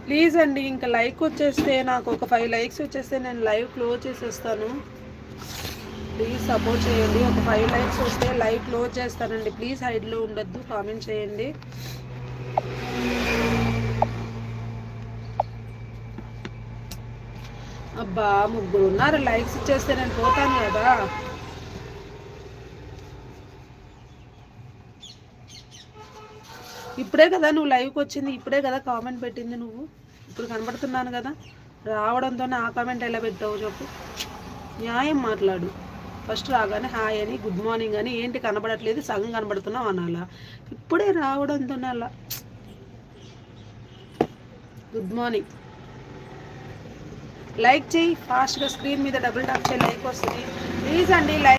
Please అండి, ఇంకా like వచ్చేస్తే నాకు ఒక 5 లైక్స్ వచ్చేస్తే నేను లైవ్ క్లోజ్ చేసేస్తాను. ప్లీజ్ సపోర్ట్ చేయండి. ఒక 5 లైక్స్ వస్తే లైవ్ క్లోజ్ చేస్తానండి. ప్లీజ్ హైడ్లో ఉండొద్దు, కామెంట్ చేయండి. అబ్బా, 3 ఉన్నారు. లైక్స్ ఇచ్చేస్తే నేను పోతాను కదా. ఇప్పుడే కదా నువ్వు లైవ్కి వచ్చింది, ఇప్పుడే కదా కామెంట్ పెట్టింది నువ్వు. ఇప్పుడు కనబడుతున్నాను కదా, రావడంతోనే ఆ కామెంట్ ఎలా పెట్టావు చెప్పు. న్యాయం మాట్లాడు. ఫస్ట్ రాగానే హాయ్ అని, గుడ్ మార్నింగ్ అని, ఏంటి కనబడట్లేదు సగం కనబడుతున్నావు అనాలా. ఇప్పుడే రావడంతోనే అలా గుడ్ మార్నింగ్. లైక్ చేయి ఫాస్ట్గా, స్క్రీన్ మీద డబుల్ టాప్ చేయి, లైక్ వస్తుంది ప్లీజ్ అండి. లైక్